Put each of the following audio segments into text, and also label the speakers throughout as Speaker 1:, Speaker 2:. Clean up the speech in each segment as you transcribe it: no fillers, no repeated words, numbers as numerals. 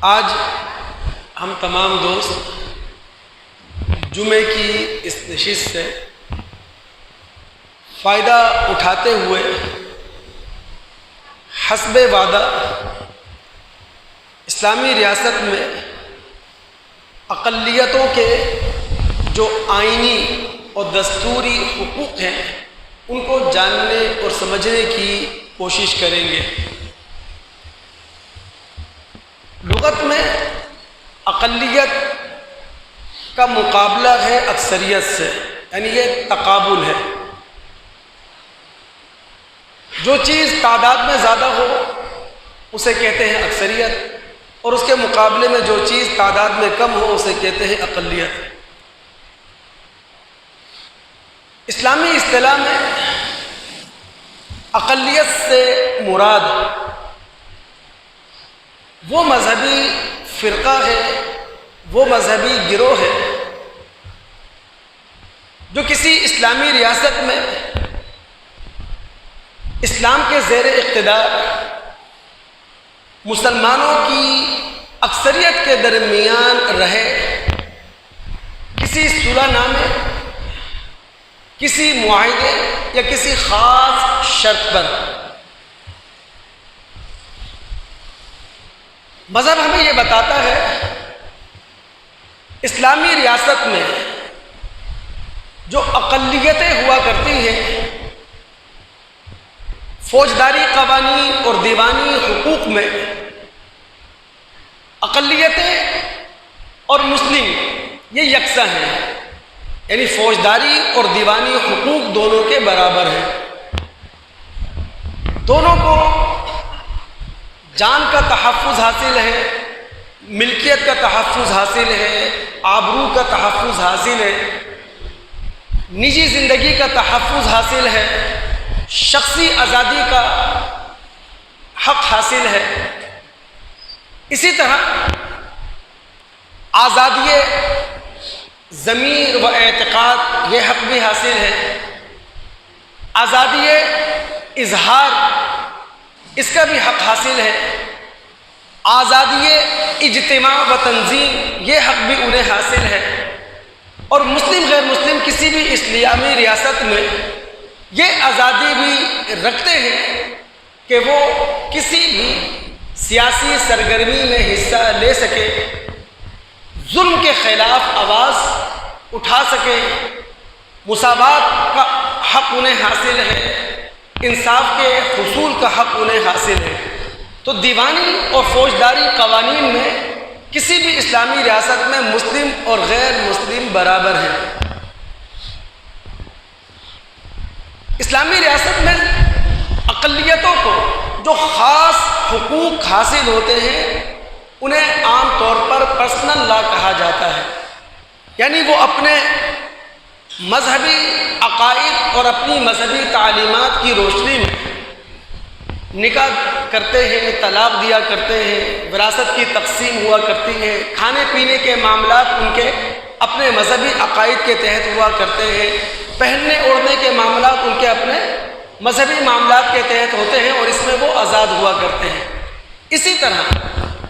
Speaker 1: آج ہم تمام دوست جمعے کی اس نشست سے فائدہ اٹھاتے ہوئے حسب وعدہ اسلامی ریاست میں اقلیتوں کے جو آئینی اور دستوری حقوق ہیں ان کو جاننے اور سمجھنے کی کوشش کریں گے۔ لغت میں اقلیت کا مقابلہ ہے اکثریت سے، یعنی یہ تقابل ہے۔ جو چیز تعداد میں زیادہ ہو اسے کہتے ہیں اکثریت، اور اس کے مقابلے میں جو چیز تعداد میں کم ہو اسے کہتے ہیں اقلیت۔ اسلامی اصطلاح میں اقلیت سے مراد وہ مذہبی فرقہ ہے، وہ مذہبی گروہ ہے جو کسی اسلامی ریاست میں اسلام کے زیر اقتدار مسلمانوں کی اکثریت کے درمیان رہے، کسی صلح نامے، کسی معاہدے یا کسی خاص شرط پر۔ مذہب ہمیں یہ بتاتا ہے اسلامی ریاست میں جو اقلیتیں ہوا کرتی ہیں، فوجداری قوانین اور دیوانی حقوق میں اقلیتیں اور مسلم یہ یکساں ہیں، یعنی فوجداری اور دیوانی حقوق دونوں کے برابر ہیں۔ دونوں کو جان کا تحفظ حاصل ہے، ملکیت کا تحفظ حاصل ہے، آبرو کا تحفظ حاصل ہے، نجی زندگی کا تحفظ حاصل ہے، شخصی آزادی کا حق حاصل ہے۔ اسی طرح آزادی ضمیر و اعتقاد یہ حق بھی حاصل ہے، آزادی اظہار اس کا بھی حق حاصل ہے، آزادی اجتماع و تنظیم یہ حق بھی انہیں حاصل ہے۔ اور مسلم غیر مسلم کسی بھی اسلامی ریاست میں یہ آزادی بھی رکھتے ہیں کہ وہ کسی بھی سیاسی سرگرمی میں حصہ لے سکے، ظلم کے خلاف آواز اٹھا سکے، مساوات کا حق انہیں حاصل ہے، انصاف کے حصول کا حق انہیں حاصل ہے۔ تو دیوانی اور فوجداری قوانین میں کسی بھی اسلامی ریاست میں مسلم اور غیر مسلم برابر ہیں۔ اسلامی ریاست میں اقلیتوں کو جو خاص حقوق حاصل ہوتے ہیں انہیں عام طور پر پرسنل لا کہا جاتا ہے، یعنی وہ اپنے مذہبی عقائد اور اپنی مذہبی تعلیمات کی روشنی میں نکاح کرتے ہیں، طلاق دیا کرتے ہیں، وراثت کی تقسیم ہوا کرتی ہے، کھانے پینے کے معاملات ان کے اپنے مذہبی عقائد کے تحت ہوا کرتے ہیں، پہننے اوڑھنے کے معاملات ان کے اپنے مذہبی معاملات کے تحت ہوتے ہیں، اور اس میں وہ آزاد ہوا کرتے ہیں۔ اسی طرح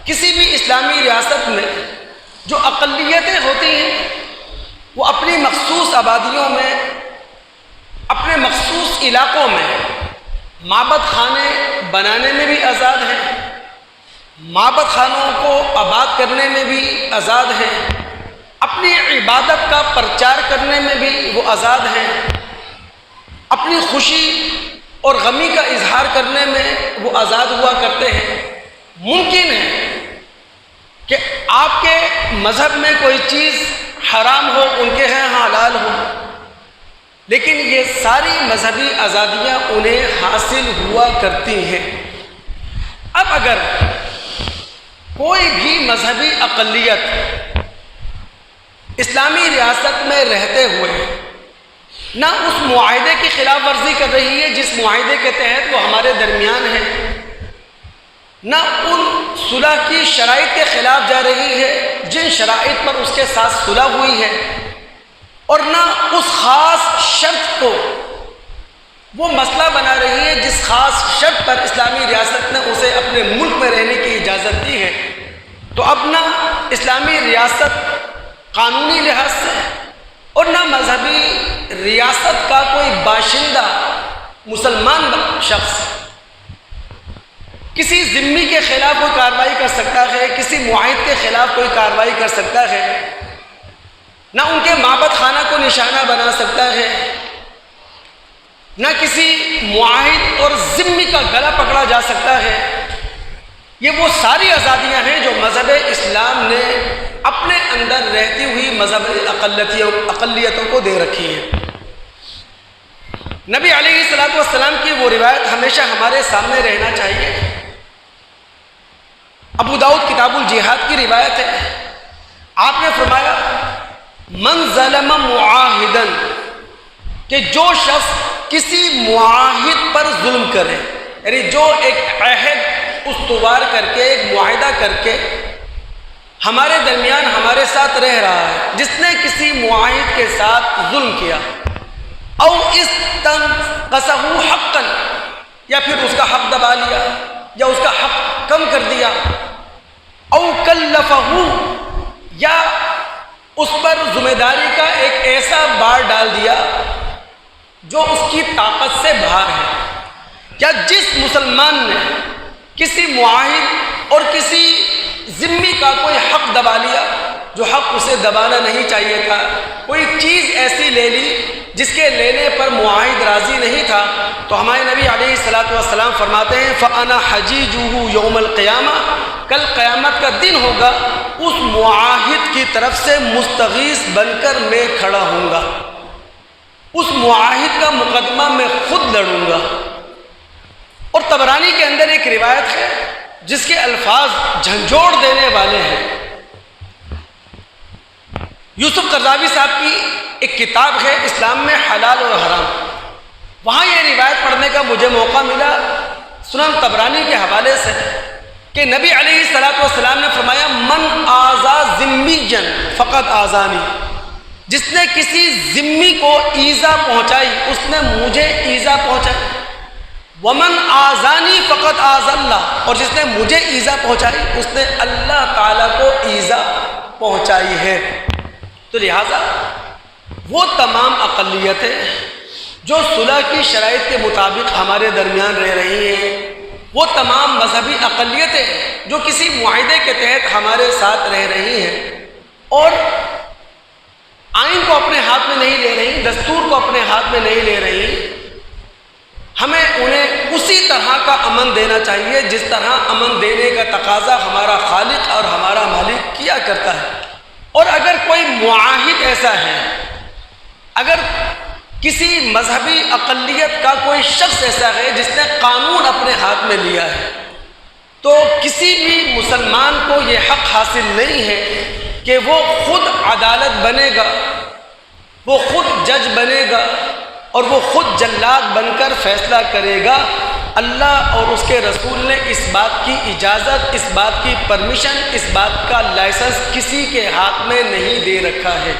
Speaker 1: کسی بھی اسلامی ریاست میں جو اقلیتیں ہوتی ہیں وہ اپنی مخصوص آبادیوں میں، اپنے مخصوص علاقوں میں معبد خانے بنانے میں بھی آزاد ہیں، معبد خانوں کو آباد کرنے میں بھی آزاد ہیں، اپنی عبادت کا پرچار کرنے میں بھی وہ آزاد ہیں، اپنی خوشی اور غمی کا اظہار کرنے میں وہ آزاد ہوا کرتے ہیں۔ ممکن ہے کہ آپ کے مذہب میں کوئی چیز حرام ہو، ان کے ہیں حلال ہو، لیکن یہ ساری مذہبی آزادیاں انہیں حاصل ہوا کرتی ہیں۔ اب اگر کوئی بھی مذہبی اقلیت اسلامی ریاست میں رہتے ہوئے نہ اس معاہدے کی خلاف ورزی کر رہی ہے جس معاہدے کے تحت وہ ہمارے درمیان ہے، نہ ان صلح کی شرائط کے خلاف جا رہی ہے جن شرائط پر اس کے ساتھ صلح ہوئی ہے، اور نہ اس خاص شرط کو وہ مسئلہ بنا رہی ہے جس خاص شرط پر اسلامی ریاست نے اسے اپنے ملک میں رہنے کی اجازت دی ہے، تو اب نہ اسلامی ریاست قانونی لحاظ سے اور نہ مذہبی ریاست کا کوئی باشندہ مسلمان شخص کسی ذمہ کے خلاف کوئی کارروائی کر سکتا ہے، کسی معاہد کے خلاف کوئی کارروائی کر سکتا ہے، نہ ان کے معبد خانہ کو نشانہ بنا سکتا ہے، نہ کسی معاہد اور ذمہ کا گلا پکڑا جا سکتا ہے۔ یہ وہ ساری آزادیاں ہیں جو مذہب اسلام نے اپنے اندر رہتی ہوئی مذہب اقلیتوں کو دے رکھی ہیں۔ نبی علیہ الصلوۃ والسلام کی وہ روایت ہمیشہ ہمارے سامنے رہنا چاہیے۔ ابو داؤد کتاب الجہاد کی روایت ہے، آپ نے فرمایا من ظلم معاہدا، کہ جو شخص کسی معاہد پر ظلم کرے، یعنی جو ایک عہد استوار کر کے، ایک معاہدہ کر کے ہمارے درمیان ہمارے ساتھ رہ رہا ہے، جس نے کسی معاہد کے ساتھ ظلم کیا، او استنقصہ حقا، یا پھر اس کا حق دبا لیا یا اس کا حق کم کر دیا، او کلفہ، یا اس پر ذمہ داری کا ایک ایسا بار ڈال دیا جو اس کی طاقت سے باہر ہے، یا جس مسلمان نے کسی معاہد اور کسی ذمہ کا کوئی حق دبا لیا جو حق اسے دبانا نہیں چاہیے تھا، کوئی چیز ایسی لے لی جس کے لینے پر معاہد راضی نہیں تھا، تو ہمارے نبی علیہ الصلوۃ والسلام فرماتے ہیں فَأَنَا حَجِيجُهُ يَوْمَ الْقِيَامَةِ، کل قیامت کا دن ہوگا، اس معاہد کی طرف سے مستغیث بن کر میں کھڑا ہوں گا، اس معاہد کا مقدمہ میں خود لڑوں گا۔ اور طبرانی کے اندر ایک روایت ہے جس کے الفاظ جھنجھوڑ دینے والے ہیں۔ یوسف قرضاوی صاحب کی ایک کتاب ہے اسلام میں حلال و حرام، وہاں یہ روایت پڑھنے کا مجھے موقع ملا سنن طبرانی کے حوالے سے کہ نبی علیہ الصلوۃ والسلام نے فرمایا من آذا ذمیا فقد آذانی، جس نے کسی ذمی کو ایذا پہنچائی اس نے مجھے ایذا پہنچائی، ومن آذانی فقد آذى اللہ، اور جس نے مجھے ایذا پہنچائی اس نے اللہ تعالیٰ کو ایذا پہنچائی ہے۔ تو لہٰذا وہ تمام اقلیتیں جو صلح کی شرائط کے مطابق ہمارے درمیان رہ رہی ہیں، وہ تمام مذہبی اقلیتیں جو کسی معاہدے کے تحت ہمارے ساتھ رہ رہی ہیں اور آئین کو اپنے ہاتھ میں نہیں لے رہی، دستور کو اپنے ہاتھ میں نہیں لے رہی، ہمیں انہیں اسی طرح کا امن دینا چاہیے جس طرح امن دینے کا تقاضا ہمارا خالق اور ہمارا مالک کیا کرتا ہے۔ اور اگر کوئی معاہد ایسا ہے، اگر کسی مذہبی اقلیت کا کوئی شخص ایسا ہے جس نے قانون اپنے ہاتھ میں لیا ہے، تو کسی بھی مسلمان کو یہ حق حاصل نہیں ہے کہ وہ خود عدالت بنے گا، وہ خود جج بنے گا اور وہ خود جلاد بن کر فیصلہ کرے گا۔ اللہ اور اس کے رسول نے اس بات کی اجازت، اس بات کی پرمیشن، اس بات کا لائسنس کسی کے ہاتھ میں نہیں دے رکھا ہے۔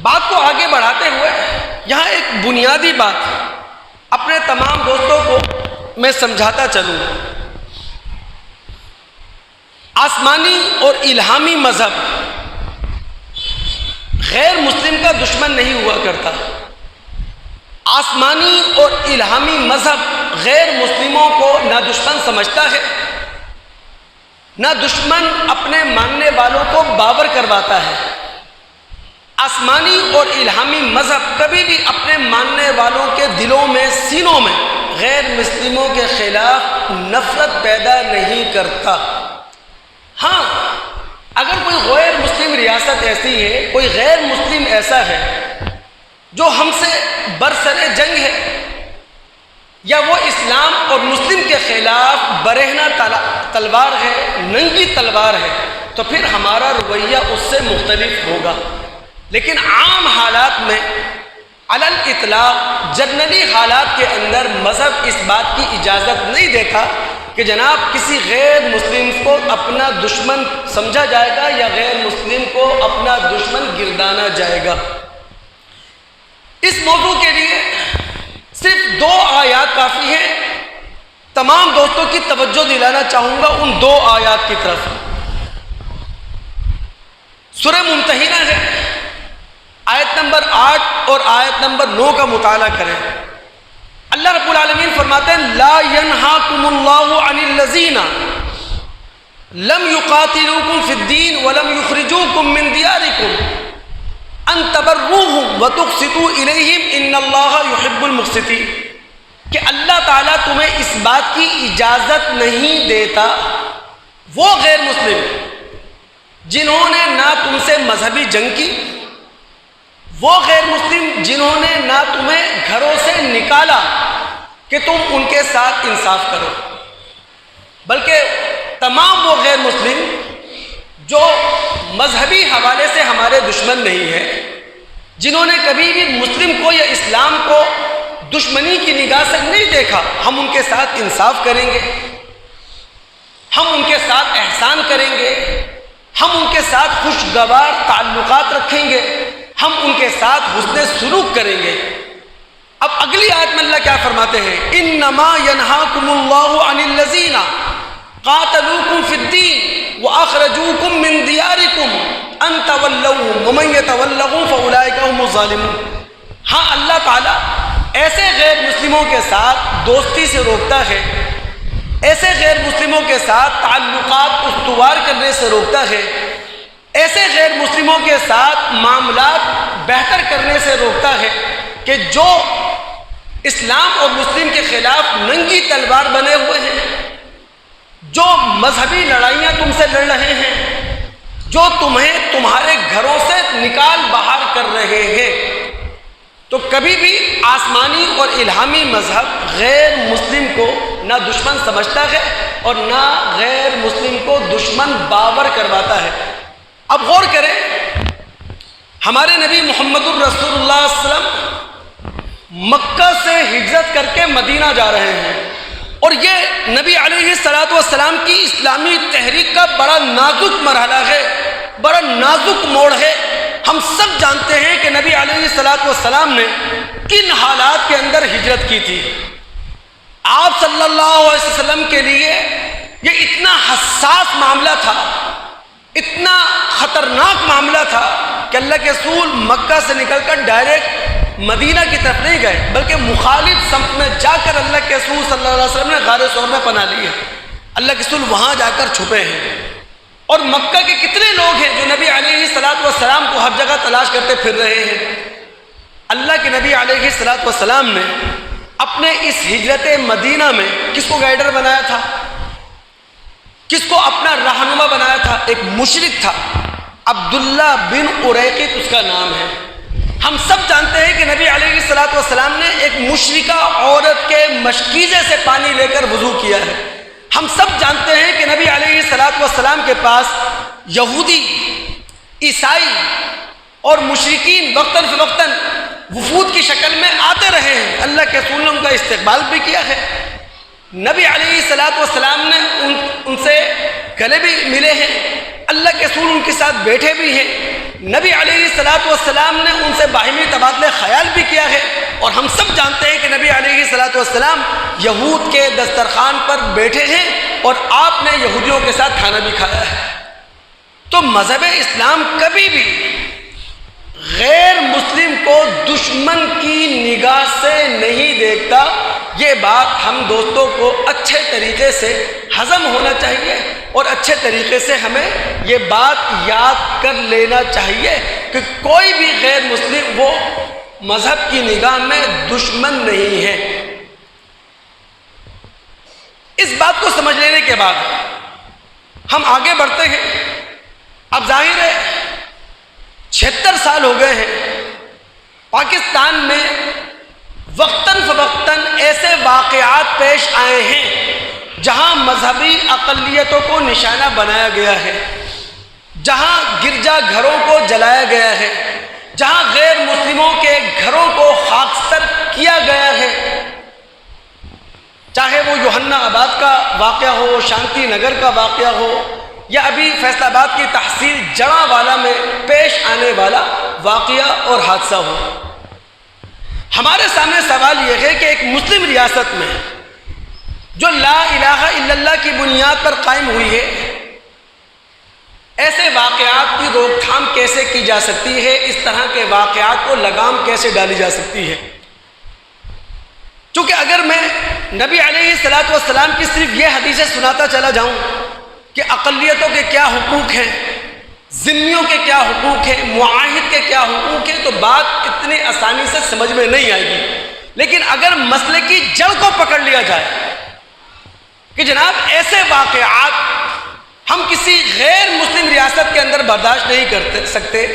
Speaker 1: بات کو آگے بڑھاتے ہوئے یہاں ایک بنیادی بات اپنے تمام دوستوں کو میں سمجھاتا چلوں۔ آسمانی اور الہامی مذہب غیر مسلم کا دشمن نہیں ہوا کرتا۔ آسمانی اور الہامی مذہب غیر مسلموں کو نہ دشمن سمجھتا ہے، نہ دشمن اپنے ماننے والوں کو باور کرواتا ہے۔ آسمانی اور الہامی مذہب کبھی بھی اپنے ماننے والوں کے دلوں میں، سینوں میں غیر مسلموں کے خلاف نفرت پیدا نہیں کرتا۔ ہاں، اگر کوئی غیر مسلم ریاست ایسی ہے، کوئی غیر مسلم ایسا ہے جو ہم سے برسر جنگ ہے، یا وہ اسلام اور مسلم کے خلاف برہنہ تلوار ہے، ننگی تلوار ہے، تو پھر ہمارا رویہ اس سے مختلف ہوگا۔ لیکن عام حالات میں علی الاطلاق جنرلی حالات کے اندر مذہب اس بات کی اجازت نہیں دیتا کہ جناب کسی غیر مسلم کو اپنا دشمن سمجھا جائے گا یا غیر مسلم کو اپنا دشمن گردانا جائے گا۔ اس موضوع کے لیے صرف 2 آیات کافی ہیں تمام دوستوں کی توجہ دلانا چاہوں گا ان دو آیات کی طرف۔ سورہ ممتحنہ ہے، آیت نمبر 8 اور آیت نمبر 9 کا مطالعہ کریں۔ اللہ رب العالمین فرماتے ہیں لا ینہاکم اللہ عن الذین لم یقاتلوکم فی الدین ولم یخرجوکم من دیارکم ان تبروہم وتقسطوا الیہم ان اللہ یحب المقسطین، کہ اللہ تعالیٰ تمہیں اس بات کی اجازت نہیں دیتا وہ غیر مسلم جنہوں نے نہ تم سے مذہبی جنگ کی، وہ غیر مسلم جنہوں نے نہ تمہیں گھروں سے نکالا کہ تم ان کے ساتھ انصاف کرو، بلکہ تمام وہ غیر مسلم جو مذہبی حوالے سے ہمارے دشمن نہیں ہیں، جنہوں نے کبھی بھی مسلم کو یا اسلام کو دشمنی کی نگاہ سے نہیں دیکھا، ہم ان کے ساتھ انصاف کریں گے، ہم ان کے ساتھ احسان کریں گے، ہم ان کے ساتھ خوشگوار تعلقات رکھیں گے، ہم ان کے ساتھ حسن سلوک کریں گے۔ اب اگلی آیت میں اللہ کیا فرماتے ہیں؟ انما ینہاکم اللہ عن الذین قاتلوکم فی الدین واخرجوکم من دیارکم ان تولوہم ومن یتولہم فاولئک هم الظالمون۔ ہاں اللہ تعالیٰ ایسے غیر مسلموں کے ساتھ دوستی سے روکتا ہے، ایسے غیر مسلموں کے ساتھ تعلقات استوار کرنے سے روکتا ہے، ایسے غیر مسلموں کے ساتھ معاملات بہتر کرنے سے روکتا ہے کہ جو اسلام اور مسلم کے خلاف ننگی تلوار بنے ہوئے ہیں، جو مذہبی لڑائیاں تم سے لڑ رہے ہیں، جو تمہیں تمہارے گھروں سے نکال باہر کر رہے ہیں، تو کبھی بھی آسمانی اور الہامی مذہب غیر مسلم کو نہ دشمن سمجھتا ہے اور نہ غیر مسلم کو دشمن باور کرواتا ہے۔ اب غور کریں، ہمارے نبی محمد الرسول اللہ صلی اللہ علیہ وسلم مکہ سے ہجرت کر کے مدینہ جا رہے ہیں، اور یہ نبی علیہ الصلوۃ والسلام کی اسلامی تحریک کا بڑا نازک مرحلہ ہے، بڑا نازک موڑ ہے۔ ہم سب جانتے ہیں کہ نبی علیہ الصلوۃ والسلام نے کن حالات کے اندر ہجرت کی تھی۔ آپ صلی اللہ علیہ وسلم کے لیے یہ اتنا حساس معاملہ تھا، اتنا خطرناک معاملہ تھا کہ اللہ کے رسول مکہ سے نکل کر ڈائریکٹ مدینہ کی طرف نہیں گئے، بلکہ مخالف سمت میں جا کر اللہ کے رسول صلی اللہ علیہ وسلم نے غار ثور میں پناہ لی ہے۔ اللہ کے رسول وہاں جا کر چھپے ہیں، اور مکہ کے کتنے لوگ ہیں جو نبی علیہ الصلوۃ والسلام کو ہر جگہ تلاش کرتے پھر رہے ہیں۔ اللہ کے نبی علیہ الصلوۃ والسلام نے اپنے اس ہجرت مدینہ میں کس کو گائیڈر بنایا تھا؟ کس کو اپنا رہنما بنایا تھا؟ ایک مشرک تھا، عبداللہ بن اریقط اس کا نام ہے۔ ہم سب جانتے ہیں کہ نبی علیہ الصلوۃ والسلام نے ایک مشرکہ عورت کے مشکیزے سے پانی لے کر وضو کیا ہے۔ ہم سب جانتے ہیں کہ نبی علیہ الصلوۃ والسلام کے پاس یہودی، عیسائی اور مشرکین وقتاً فوقتاً وفود کی شکل میں آتے رہے ہیں، اللہ کے رسول نے ان کا استقبال بھی کیا ہے۔ نبی علیہ الصلوۃ والسلام نے ان سے گلے بھی ملے ہیں، اللہ کے رسول ان کے ساتھ بیٹھے بھی ہیں، نبی علیہ الصلوۃ والسلام نے ان سے باہمی تبادلہ خیال بھی کیا ہے، اور ہم سب جانتے ہیں کہ نبی علیہ الصلوۃ والسلام یہود کے دسترخوان پر بیٹھے ہیں اور آپ نے یہودیوں کے ساتھ کھانا بھی کھایا ہے۔ تو مذہب اسلام کبھی بھی غیر مسلم کو دشمن کی نگاہ سے نہیں دیکھتا۔ یہ بات ہم دوستوں کو اچھے طریقے سے ہضم ہونا چاہیے، اور اچھے طریقے سے ہمیں یہ بات یاد کر لینا چاہیے کہ کوئی بھی غیر مسلم وہ مذہب کی نگاہ میں دشمن نہیں ہے۔ اس بات کو سمجھ لینے کے بعد ہم آگے بڑھتے ہیں۔ اب ظاہر ہے 76 سال ہو گئے ہیں، پاکستان میں وقتاً فوقتاً ایسے واقعات پیش آئے ہیں جہاں مذہبی اقلیتوں کو نشانہ بنایا گیا ہے، جہاں گرجا گھروں کو جلایا گیا ہے، جہاں غیر مسلموں کے گھروں کو خاکستر کیا گیا ہے، چاہے وہ یوحنا آباد کا واقعہ ہو، شانتی نگر کا واقعہ ہو، یا ابھی فیصل آباد کی تحصیل جڑا والا میں پیش آنے والا واقعہ اور حادثہ ہو۔ ہمارے سامنے سوال یہ ہے کہ ایک مسلم ریاست میں جو لا الہ الا اللہ کی بنیاد پر قائم ہوئی ہے، ایسے واقعات کی روک تھام کیسے کی جا سکتی ہے، اس طرح کے واقعات کو لگام کیسے ڈالی جا سکتی ہے؟ چونکہ اگر میں نبی علیہ الصلوۃ والسلام کی صرف یہ حدیثیں سناتا چلا جاؤں کہ اقلیتوں کے کیا حقوق ہیں، ذمیوں کے کیا حقوق ہیں، معاہد کے کیا حقوق ہیں، تو بات اتنی آسانی سے سمجھ میں نہیں آئے گی۔ لیکن اگر مسئلے کی جڑ کو پکڑ لیا جائے کہ جناب ایسے واقعات ہم کسی غیر مسلم ریاست کے اندر برداشت نہیں کر سکتے،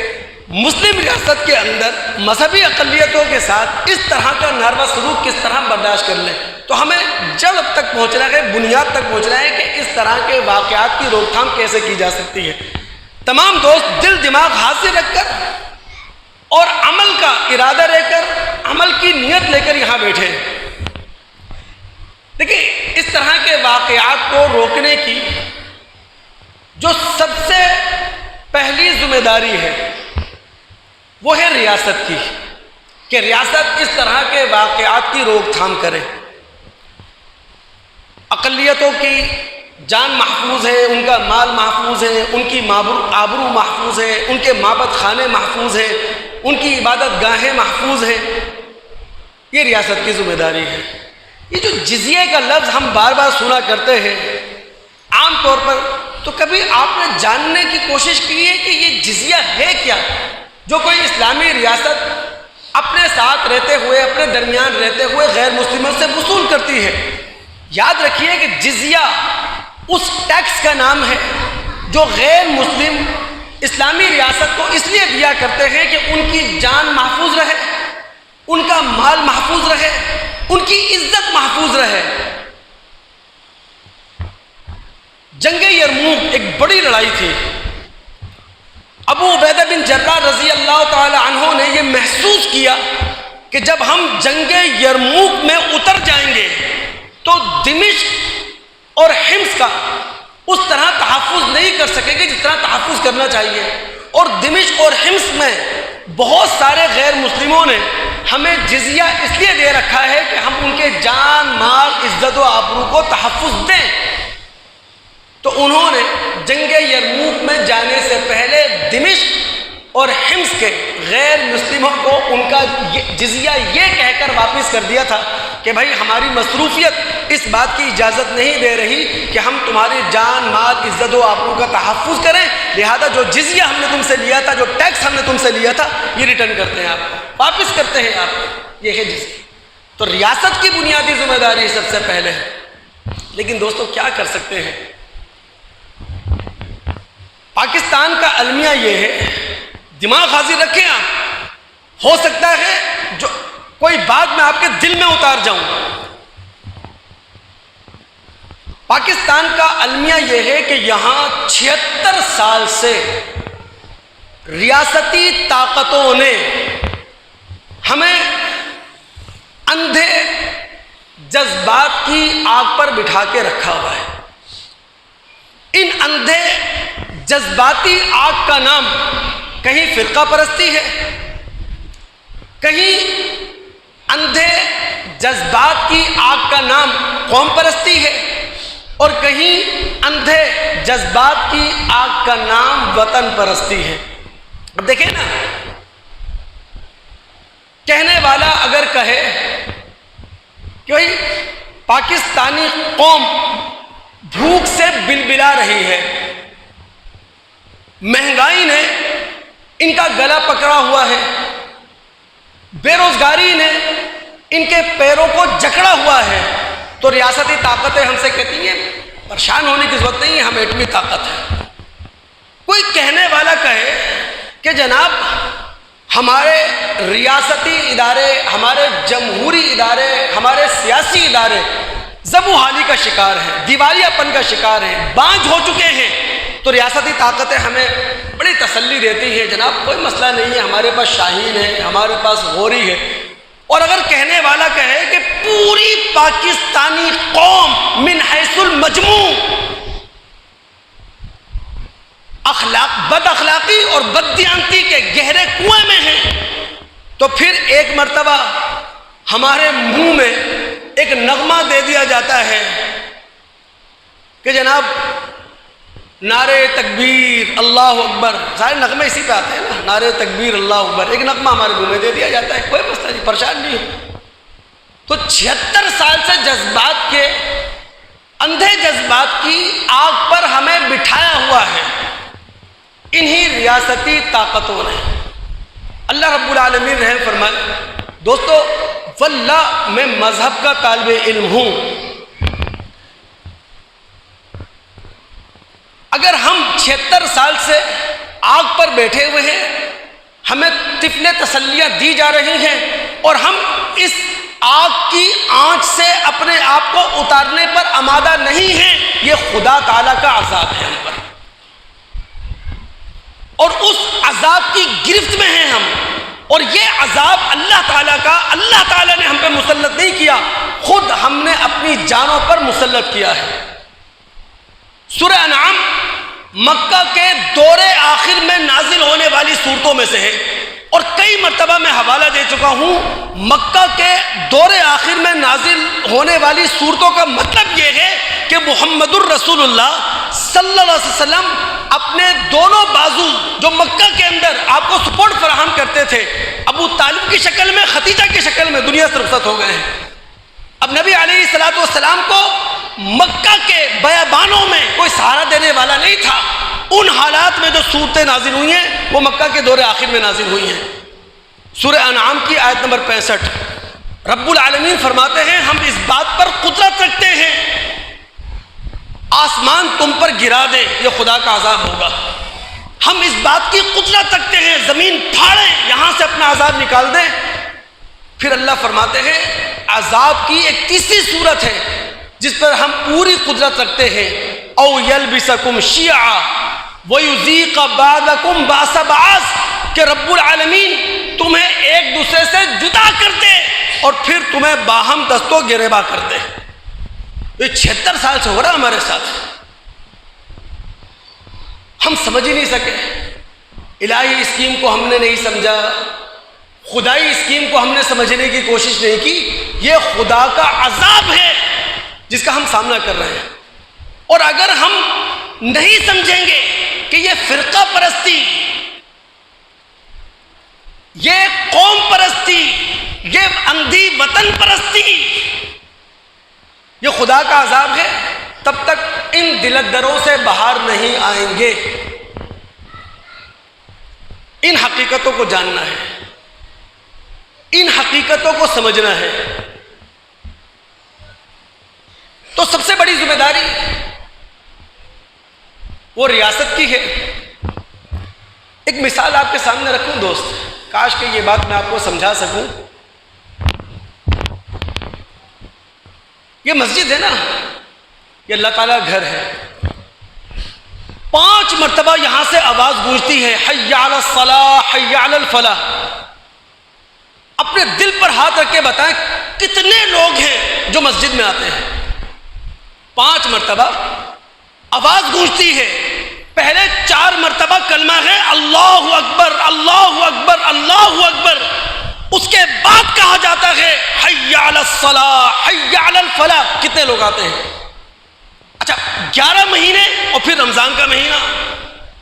Speaker 1: مسلم ریاست کے اندر مذہبی اقلیتوں کے ساتھ اس طرح کا ناروا سلوک کس طرح برداشت کر لیں، تو ہمیں جڑ تک پہنچنا ہے، بنیاد تک پہنچنا ہے کہ اس طرح کے واقعات کی روک تھام کیسے کی جا سکتی ہے۔ تمام دوست دل دماغ ہاتھ سے رکھ کر اور عمل کا ارادہ لے کر، عمل کی نیت لے کر یہاں بیٹھے ہیں۔ دیکھیں، اس طرح کے واقعات کو روکنے کی جو سب سے پہلی ذمہ داری ہے وہ ہے ریاست کی، کہ ریاست اس طرح کے واقعات کی روک تھام کرے۔ اقلیتوں کی جان محفوظ ہے، ان کا مال محفوظ ہے، ان کی آبرو محفوظ ہے، ان کے معبد خانے محفوظ ہیں، ان کی عبادت گاہیں محفوظ ہیں، یہ ریاست کی ذمہ داری ہے۔ یہ جو جزیے کا لفظ ہم بار بار سنا کرتے ہیں عام طور پر، تو کبھی آپ نے جاننے کی کوشش کی ہے کہ یہ جزیہ ہے کیا جو کوئی اسلامی ریاست اپنے ساتھ رہتے ہوئے، اپنے درمیان رہتے ہوئے غیر مسلموں سے وصول کرتی ہے؟ یاد رکھیے کہ جزیہ اس ٹیکس کا نام ہے جو غیر مسلم اسلامی ریاست کو اس لیے دیا کرتے ہیں کہ ان کی جان محفوظ رہے، ان کا مال محفوظ رہے، ان کی عزت محفوظ رہے۔ جنگ یرموک ایک بڑی لڑائی تھی۔ ابو عبیدہ بن جراح رضی اللہ تعالی عنہ نے یہ محسوس کیا کہ جب ہم جنگ یرموک میں اتر جائیں گے تو دمشق اور حمص کا اس طرح تحفظ نہیں کر سکیں گے جس طرح تحفظ کرنا چاہیے، اور دمشق اور حمص میں بہت سارے غیر مسلموں نے ہمیں جزیہ اس لیے دے رکھا ہے کہ ہم ان کے جان، مال، عزت و آبرو کو تحفظ دیں۔ تو انہوں نے جنگ یرموک میں جانے سے پہلے دمشق اور حمص کے غیر مسلموں کو ان کا جزیہ یہ کہہ کر واپس کر دیا تھا کہ بھائی ہماری مصروفیت اس بات کی اجازت نہیں دے رہی کہ ہم تمہاری جان، مال، عزت و آبرو کا تحفظ کریں، لہذا جو جزیہ ہم نے تم سے لیا تھا، جو ٹیکس ہم نے تم سے لیا تھا، یہ ریٹرن کرتے ہیں آپ کو، واپس کرتے ہیں آپ کو، یہ ہے جزیہ۔ تو ریاست کی بنیادی ذمہ داری سب سے پہلے ہے۔ لیکن دوستو کیا کر سکتے ہیں؟ پاکستان کا المیہ یہ ہے، دماغ حاضر رکھیں آپ، ہو سکتا ہے جو کوئی بات میں آپ کے دل میں اتار جاؤں۔ پاکستان کا المیہ یہ ہے کہ یہاں 76 سال سے ریاستی طاقتوں نے ہمیں اندھے جذبات کی آگ پر بٹھا کے رکھا ہوا ہے۔ ان اندھے جذباتی آگ کا نام کہیں فرقہ پرستی ہے، کہیں اندھے جذبات کی آگ کا نام قوم پرستی ہے، اور کہیں اندھے جذبات کی آگ کا نام وطن پرستی ہے۔ اب دیکھیں نا، کہنے والا اگر کہے کہ بھائی پاکستانی قوم بھوک سے بلبلا رہی ہے، مہنگائی نے ان کا گلا پکڑا ہوا ہے، بے روزگاری نے ان کے پیروں کو جکڑا ہوا ہے، تو ریاستی طاقتیں ہم سے کہتی ہیں پریشان ہونے کی ضرورت نہیں ہے، ہم ایٹمی طاقت ہے۔ کوئی کہنے والا کہے کہ جناب ہمارے ریاستی ادارے، ہمارے جمہوری ادارے، ہمارے سیاسی ادارے زبوں حالی کا شکار ہیں، دیوالیہ پن کا شکار ہیں، بانجھ ہو چکے ہیں، تو ریاستی طاقتیں ہمیں بڑی تسلی دیتی ہیں، جناب کوئی مسئلہ نہیں ہے، ہمارے پاس شاہین ہے، ہمارے پاس غوری ہے۔ اور اگر کہنے والا کہے کہ پوری پاکستانی قوم من حیث المجموع بد اخلاقی اور بددیانتی کے گہرے کنویں میں ہے، تو پھر ایک مرتبہ ہمارے منہ میں ایک نغمہ دے دیا جاتا ہے کہ جناب نعرے تکبیر اللہ اکبر، سارے نغمے اسی پہ آتے ہیں نا، نعرے تکبیر اللہ اکبر، ایک نغمہ ہمارے منہ میں دے دیا جاتا ہے، کوئی مسئلہ نہیں، پریشان نہیں ہو۔ تو 76 سال سے جذبات کے، اندھے جذبات کی آگ پر ہمیں بٹھایا ہوا ہے انہی ریاستی طاقتوں نے۔ اللہ رب العالمین رحم فرمائے۔ دوستو واللہ میں مذہب کا طالب علم ہوں، اگر ہم 76 سال سے آگ پر بیٹھے ہوئے ہیں، ہمیں طفل تسلیاں دی جا رہی ہیں اور ہم اس آگ کی آنچ سے اپنے آپ کو اتارنے پر آمادہ نہیں ہیں، یہ خدا تعالیٰ کا عذاب ہے ہم پر، اور اس عذاب کی گرفت میں ہیں ہم، اور یہ عذاب اللہ تعالیٰ کا، اللہ تعالیٰ نے ہم پہ مسلط نہیں کیا، خود ہم نے اپنی جانوں پر مسلط کیا ہے۔ سورہ انعام مکہ کے دور آخر میں نازل ہونے والی صورتوں میں سے ہے، اور کئی مرتبہ میں حوالہ دے چکا ہوں، مکہ کے دور آخر میں نازل ہونے والی صورتوں کا مطلب یہ ہے کہ محمد الرسول اللہ صلی اللہ علیہ وسلم اپنے دونوں بازو جو مکہ کے اندر آپ کو سپورٹ فراہم کرتے تھے، ابو طالب کی شکل میں، ختیجہ کی شکل میں دنیا سے رخصت ہو گئے ہیں۔ اب نبی علیہ الصلوۃ والسلام کو مکہ کے بیابانوں میں کوئی سہارا دینے والا نہیں تھا۔ ان حالات میں جو صورتیں نازل ہوئی ہیں وہ مکہ کے دور آخر میں نازل ہوئی ہیں۔ سورہ انعام کی آیت نمبر 65 رب العالمین فرماتے ہیں ہم اس بات پر قدرت رکھتے ہیں آسمان تم پر گرا دے، یہ خدا کا عذاب ہوگا۔ ہم اس بات کی قدرت رکھتے ہیں زمین پھاڑیں، یہاں سے اپنا عذاب نکال دیں۔ پھر اللہ فرماتے ہیں عذاب کی ایک تیسری صورت ہے جس پر ہم پوری قدرت رکھتے ہیں، او یلبسکم شیعا ویذیق بعضکم بأس بعض، کہ رب العالمین تمہیں ایک دوسرے سے جدا کر دے اور پھر تمہیں باہم دست و گریباں کر دے۔ یہ 76 سال سے ہو رہا ہمارے ساتھ، ہم سمجھ ہی نہیں سکے۔ الہی اسکیم کو ہم نے نہیں سمجھا، خدائی اسکیم کو ہم نے سمجھنے کی کوشش نہیں کی، یہ خدا کا عذاب ہے جس کا ہم سامنا کر رہے ہیں۔ اور اگر ہم نہیں سمجھیں گے کہ یہ فرقہ پرستی، یہ قوم پرستی، یہ اندھی وطن پرستی، یہ خدا کا عذاب ہے، تب تک ان دلدروں سے باہر نہیں آئیں گے۔ ان حقیقتوں کو جاننا ہے، ان حقیقتوں کو سمجھنا ہے۔ تو سب سے بڑی ذمہ داری وہ ریاست کی ہے۔ ایک مثال آپ کے سامنے رکھوں دوست، کاش کہ یہ بات میں آپ کو سمجھا سکوں۔ یہ مسجد ہے نا، یہ اللہ تعالیٰ گھر ہے، 5 مرتبہ یہاں سے آواز گونجتی ہے حی علی الصلاح حی علی الفلاح۔ اپنے دل پر ہاتھ رکھ کے بتائیں کتنے لوگ ہیں جو مسجد میں آتے ہیں؟ 5 مرتبہ آواز گونجتی ہے، پہلے 4 مرتبہ کلمہ ہے اللہ اکبر اللہ اکبر اللہ اکبر، اس کے بعد کہا جاتا ہے حی علی الصلاح حی علی الفلاح۔ کتنے لوگ آتے ہیں؟ اچھا 11 مہینے اور پھر رمضان کا مہینہ،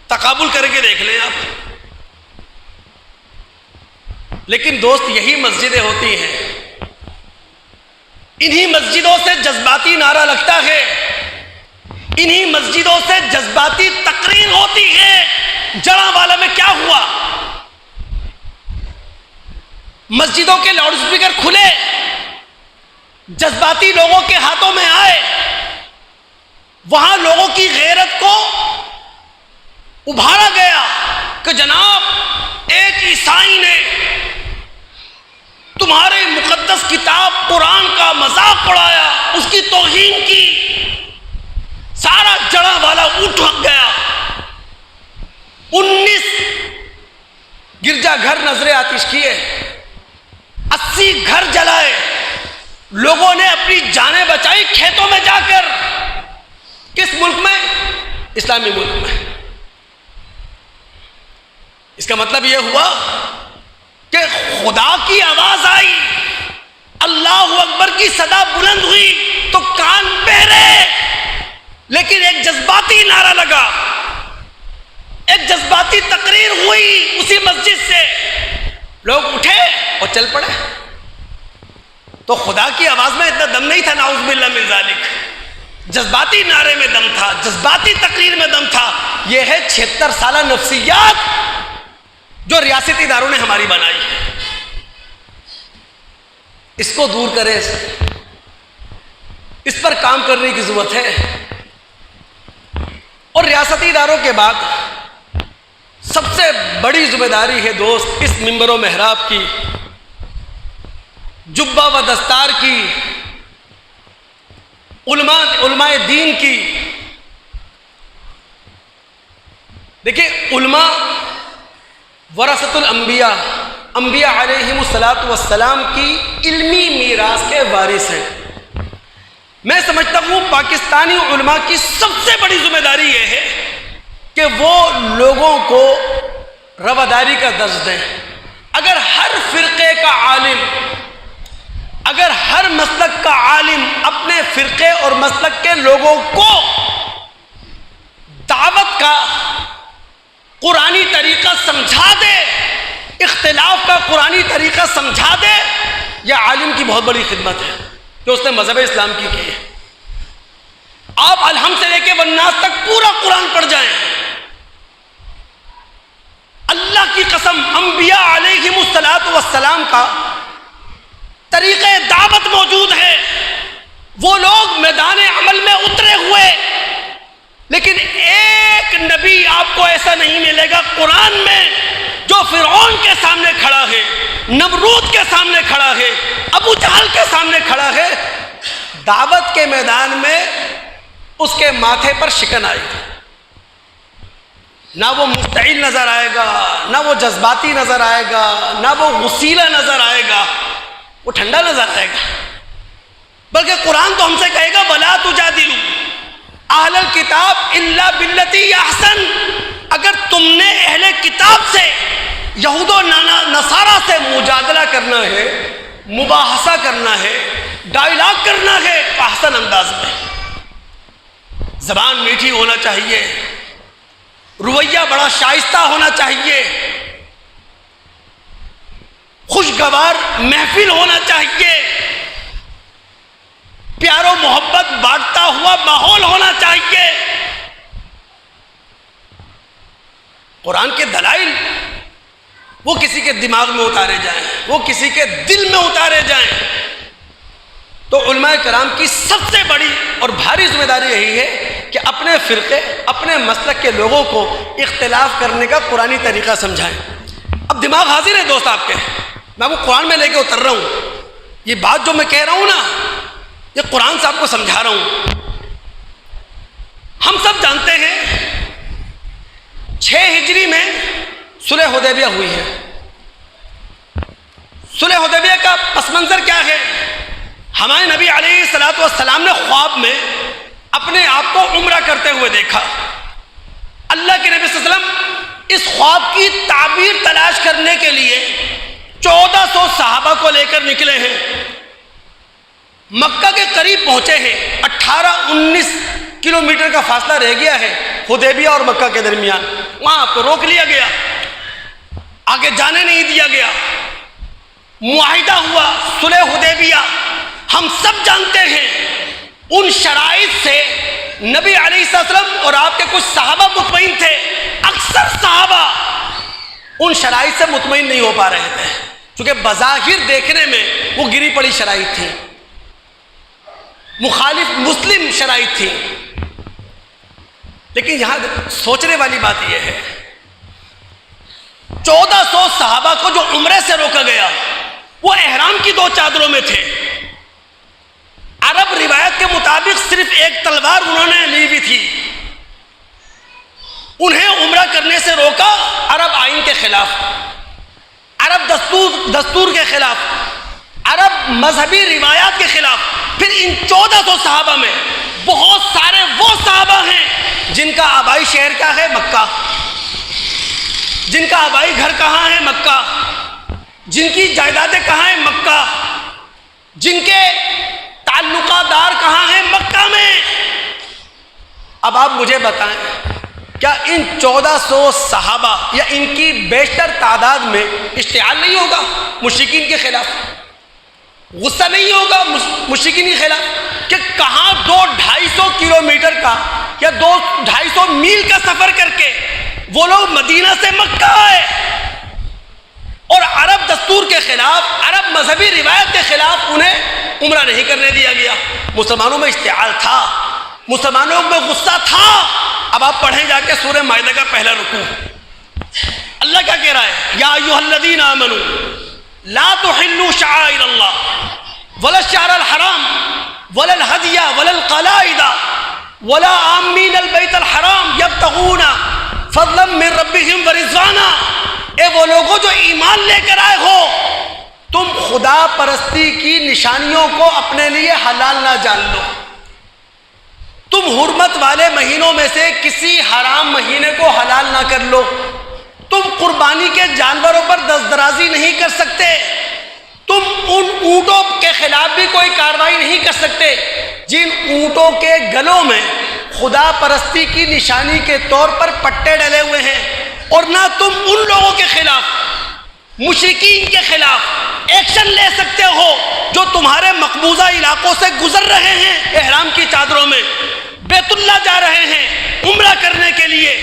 Speaker 1: تقابل کر کے دیکھ لیں آپ۔ لیکن دوست یہی مسجدیں ہوتی ہیں، انہی مسجدوں سے جذباتی نعرہ لگتا ہے، انہی مسجدوں سے جذباتی تقریر ہوتی ہے۔ جڑاں میں کیا ہوا؟ مسجدوں کے لاؤڈ سپیکر کھلے، جذباتی لوگوں کے ہاتھوں میں آئے، وہاں لوگوں کی غیرت کو ابھارا گیا کہ جناب ایک عیسائی نے تمہارے مقدس کتاب قرآن کا مذاق اڑایا، اس کی توہین کی، سارا جڑا والا اٹھ گیا۔ 19 گرجا گھر نظر آتش کیے، 80 گھر جلائے، لوگوں نے اپنی جانیں بچائی کھیتوں میں جا کر۔ کس ملک میں؟ اسلامی ملک میں۔ اس کا مطلب یہ ہوا کہ خدا کی آواز آئی، اللہ اکبر کی صدا بلند ہوئی تو کان بہرے، لیکن ایک جذباتی نعرہ لگا، ایک جذباتی تقریر ہوئی اسی مسجد سے، لوگ اٹھے اور چل پڑے. تو خدا کی آواز میں اتنا دم نہیں تھا، نعوذ باللہ من ذالک. جذباتی نعرے میں دم تھا، جذباتی تقریر میں دم تھا. یہ ہے 76 سالہ نفسیات جو ریاستی اداروں نے ہماری بنائی ہے. اس کو دور کریں، اس پر کام کرنے کی ضرورت ہے. اور ریاستی اداروں کے بعد سب سے بڑی ذمہ داری ہے دوست اس منبر و محراب کی، جبہ و دستار کی، علماء دین کی. دیکھیں علماء ورثۃ الانبیاء، انبیاء علیہم الصلاۃ والسلام کی علمی میراث کے وارث ہیں. میں سمجھتا ہوں پاکستانی علماء کی سب سے بڑی ذمہ داری یہ ہے کہ وہ لوگوں کو رواداری کا درس دیں. اگر ہر فرقے کا عالم، اگر ہر مسلک کا عالم اپنے فرقے اور مسلک کے لوگوں کو دعوت کا قرآنی طریقہ سمجھا دے، اختلاف کا قرآنی طریقہ سمجھا دے، یہ عالم کی بہت بڑی خدمت ہے کہ اس نے مذہب اسلام کی ہے. آپ الحم سے لے کے والناس تک پورا قرآن پڑھ جائیں، اللہ کی قسم انبیاء علیہم الصلاۃ والسلام کا طریقہ دعوت موجود ہے. وہ لوگ میدان عمل میں اترے ہوئے، لیکن ایک نبی آپ کو ایسا نہیں ملے گا قرآن میں جو فرعون کے سامنے کھڑا ہے، نمرود کے سامنے کھڑا ہے، ابو جہل کے سامنے کھڑا ہے. دعوت کے میدان میں اس کے ماتھے پر شکن آئے گی. نہ وہ مفتعل نظر آئے گا، نہ وہ جذباتی نظر آئے گا، نہ وہ غسیلہ نظر آئے گا، وہ ٹھنڈا نظر آئے گا. بلکہ قرآن تو ہم سے کہے گا وَلَا تُجَادِلُوا اہل الکتاب الا باللتی احسن. اگر تم نے اہل کتاب سے، یہود و نصارہ سے مجادلہ کرنا ہے، مباحثہ کرنا ہے، ڈائلاگ کرنا ہے، احسن انداز میں. زبان میٹھی ہونا چاہیے، رویہ بڑا شائستہ ہونا چاہیے، خوشگوار محفل ہونا چاہیے، پیار و محبت بانٹتا ہوا ماحول ہونا چاہیے. قرآن کے دلائل وہ کسی کے دماغ میں اتارے جائیں، وہ کسی کے دل میں اتارے جائیں. تو علماء کرام کی سب سے بڑی اور بھاری ذمہ داری یہی ہے کہ اپنے فرقے، اپنے مسلک کے لوگوں کو اختلاف کرنے کا قرآنی طریقہ سمجھائیں. اب دماغ حاضر ہے دوست آپ کے، میں وہ قرآن میں لے کے اتر رہا ہوں. یہ بات جو میں کہہ رہا ہوں نا، یہ قرآن سے آپ کو سمجھا رہا ہوں. ہم سب جانتے ہیں 6 ہجری میں صلح حدیبیہ ہوئی ہے. صلح حدیبیہ کا پس منظر کیا ہے؟ ہمارے نبی علیہ الصلوۃ والسلام نے خواب میں اپنے آپ کو عمرہ کرتے ہوئے دیکھا. اللہ کے نبی صلی اللہ علیہ وسلم اس خواب کی تعبیر تلاش کرنے کے لیے 1400 صحابہ کو لے کر نکلے ہیں. مکہ کے قریب پہنچے ہیں، 18-19 کلومیٹر کا فاصلہ رہ گیا ہے حدیبیہ اور مکہ کے درمیان. وہاں آپ کو روک لیا گیا، آگے جانے نہیں دیا گیا. معاہدہ ہوا صلح حدیبیہ. ہم سب جانتے ہیں ان شرائط سے نبی علیہ السلام اور آپ کے کچھ صحابہ مطمئن تھے. اکثر صحابہ ان شرائط سے مطمئن نہیں ہو پا رہے تھے، چونکہ بظاہر دیکھنے میں وہ گری پڑی شرائط تھی، مخالف مسلم شرائط تھی. لیکن یہاں سوچنے والی بات یہ ہے 1400 صحابہ کو جو عمرے سے روکا گیا وہ احرام کی 2 چادروں میں تھے. عرب روایت کے مطابق صرف ایک تلوار انہوں نے لی ہوئی تھی. انہیں عمرہ کرنے سے روکا عرب آئین کے خلاف، عرب دستور کے خلاف، عرب مذہبی روایات کے خلاف. پھر ان 1400 صحابہ میں بہت سارے وہ صحابہ ہیں جن کا آبائی شہر کیا ہے؟ مکہ. جن کا آبائی گھر کہاں ہے؟ مکہ. جن کی جائیدادیں کہاں ہیں؟ مکہ. جن کے تعلقات دار کہاں ہیں؟ مکہ میں۔ اب آپ مجھے بتائیں، کیا ان 1400 صحابہ یا ان کی بیشتر تعداد میں اشتعال نہیں ہوگا مشرکین کے خلاف؟ غصہ نہیں ہوگا مشرکین کے خلاف کہ کہاں 200-250 کلومیٹر کا یا 200-250 میل کا سفر کر کے وہ لوگ مدینہ سے مکہ آئے، اور عرب دستور کے خلاف، عرب مذہبی روایت کے خلاف انہیں عمرہ نہیں کرنے دیا گیا۔ مسلمانوں میں اشتعال تھا، مسلمانوں میں غصہ تھا۔ اب آپ پڑھیں جا کے سورہ مائدہ کا پہلا رکوع، اللہ کیا کہہ رہا ہے؟ یا ایھا الذین آمنوا لا تحلوا شعائر اللہ ولا الشہر الحرام ولا الہدی ولا القلائد ولا آمین البیت الحرام یبتغون فضلا من ربہم ورضوانا۔ اے وہ لوگوں جو ایمان لے کر آئے ہو، تم خدا پرستی کی نشانیوں کو اپنے لیے حلال نہ جان لو، تم حرمت والے مہینوں میں سے کسی حرام مہینے کو حلال نہ کر لو، تم قربانی کے جانوروں پر دست درازی نہیں کر سکتے، تم ان اونٹوں کے خلاف بھی کوئی کارروائی نہیں کر سکتے جن اونٹوں کے گلوں میں خدا پرستی کی نشانی کے طور پر پٹے ڈلے ہوئے ہیں، اور نہ تم ان لوگوں کے خلاف، مشرکین کے خلاف ایکشن لے سکتے ہو جو تمہارے مقبوضہ علاقوں سے گزر رہے ہیں احرام کی چادروں میں، بیت اللہ جا رہے ہیں عمرہ کرنے کے لیے،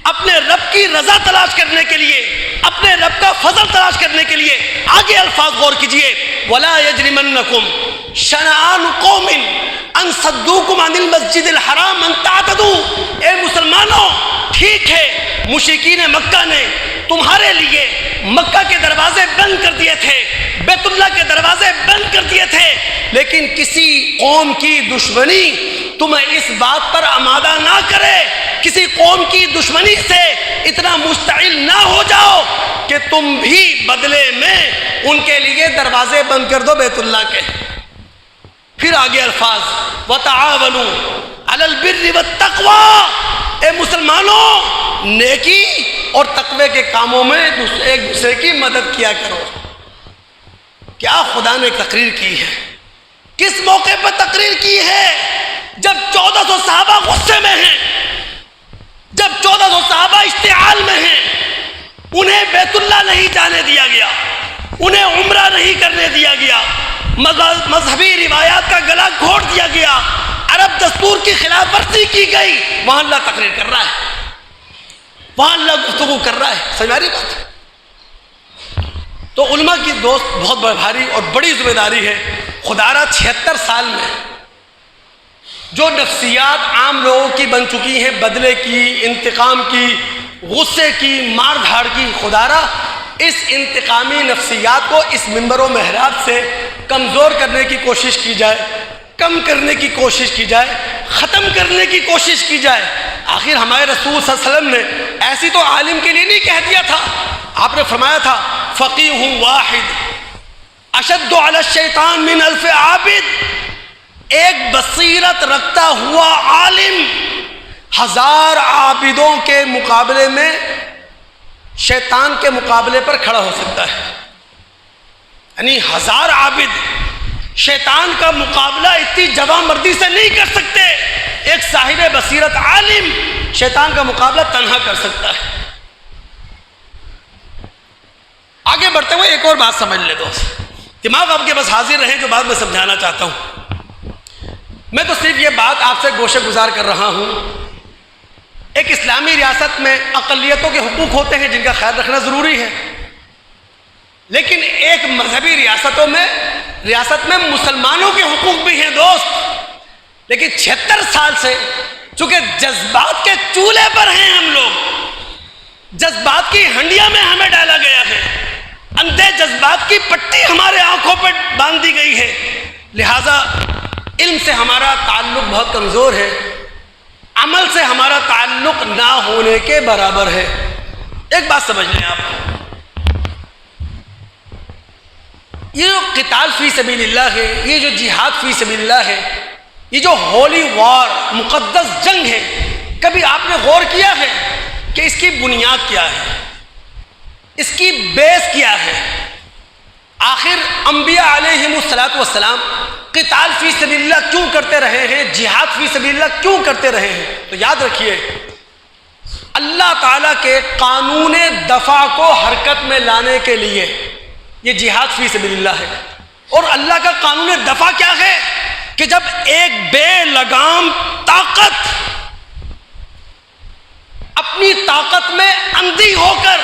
Speaker 1: اپنے رب کی رضا تلاش کرنے کے لیے، اپنے رب کا فضل تلاش کرنے کے لیے۔ آگے الفاظ غور کیجئے، وَلَا يَجْرِمَنَّكُمْ شَنَآنُ قَوْمٍ أَن صَدُّوكُمْ عَنِ الْمَسْجِدِ الْحَرَامِ أَن تَعْتَدُوا۔ اے مسلمانوں، ٹھیک ہے مشرکین مکہ نے تمہارے لیے مکہ کے دروازے بند کر دیے تھے، بیت اللہ کے دروازے بند کر دیے تھے، لیکن کسی قوم کی دشمنی تمہیں اس بات پر آمادہ نہ کرے، کسی قوم کی دشمنی سے اتنا مشتعل نہ ہو جاؤ کہ تم بھی بدلے میں ان کے لیے دروازے بند کر دو بیت اللہ کے۔ پھر آگے الفاظ وَتَعَاوَنُوا عَلَى الْبِرِّ وَالتَّقْوَى۔ اے مسلمانوں، نیکی اور تقوی کے کاموں میں ایک دوسرے کی مدد کیا کرو۔ کیا خدا نے تقریر کی ہے؟ کس موقع پر تقریر کی ہے؟ جب 1400 صحابہ غصے میں ہیں، جب 1400 صحابہ اشتعال میں ہیں، انہیں بیت اللہ نہیں جانے دیا گیا، انہیں عمرہ نہیں کرنے دیا گیا، مذہبی روایات کا گلا گھونٹ دیا گیا، عرب دستور کی خلاف ورزی کی گئی، وہاں اللہ تقریر کر رہا ہے، وہاں اللہ گفتگو کر رہا ہے۔ سمجھ آ رہی بات؟ تو علماء کی دوست بہت بھاری اور بڑی ذمہ داری ہے۔ خدا را 76 سال میں جو نفسیات عام لوگوں کی بن چکی ہیں، بدلے کی، انتقام کی، غصے کی، مار دھاڑ کی، خدا را اس انتقامی نفسیات کو اس منبر و محراب سے کمزور کرنے کی کوشش کی جائے، کم کرنے کی کوشش کی جائے، ختم کرنے کی کوشش کی جائے۔ آخر ہمارے رسول صلی اللہ علیہ وسلم نے ایسی تو عالم کے لیے نہیں کہہ دیا تھا، آپ نے فرمایا تھا فقیہ واحد اشد علی الشیطان من الف عابد۔ ایک بصیرت رکھتا ہوا عالم 1000 عابدوں کے مقابلے میں، شیطان کے مقابلے پر کھڑا ہو سکتا ہے۔ یعنی 1000 عابد شیطان کا مقابلہ اتنی جواں مردی سے نہیں کر سکتے، ایک صاحب بصیرت عالم شیطان کا مقابلہ تنہا کر سکتا ہے۔ آگے بڑھتے ہوئے ایک اور بات سمجھ لے دوست، دماغ آپ کے بس حاضر رہیں جو بات میں سمجھانا چاہتا ہوں۔ میں تو صرف یہ بات آپ سے گوشے گزار کر رہا ہوں، ایک اسلامی ریاست میں اقلیتوں کے حقوق ہوتے ہیں جن کا خیال رکھنا ضروری ہے، لیکن ایک مذہبی ریاست میں مسلمانوں کے حقوق بھی ہیں دوست۔ لیکن 76 سال سے چونکہ جذبات کے چولہے پر ہیں ہم لوگ، جذبات کی ہنڈیا میں ہمیں ڈالا گیا ہے، اندھے جذبات کی پٹی ہمارے آنکھوں پر باندھ دی گئی ہے، لہذا علم سے ہمارا تعلق بہت کمزور ہے، عمل سے ہمارا تعلق نہ ہونے کے برابر ہے۔ ایک بات سمجھ لیں آپ، یہ جو قتال فی سبیل اللہ ہے، یہ جو جہاد فی سبیل اللہ ہے، یہ جو ہولی وار مقدس جنگ ہے، کبھی آپ نے غور کیا ہے کہ اس کی بنیاد کیا ہے، اس کی بیس کیا ہے؟ آخر انبیاء علیہم السلام قتال فی سبیل اللہ کیوں کرتے رہے ہیں، جہاد فی سبیل اللہ کیوں کرتے رہے ہیں؟ تو یاد رکھیے اللہ تعالیٰ کے قانون دفاع کو حرکت میں لانے کے لیے یہ جہاد فی سبیل اللہ ہے۔ اور اللہ کا قانون دفاع کیا ہے کہ جب ایک بے لگام طاقت اپنی طاقت میں اندھی ہو کر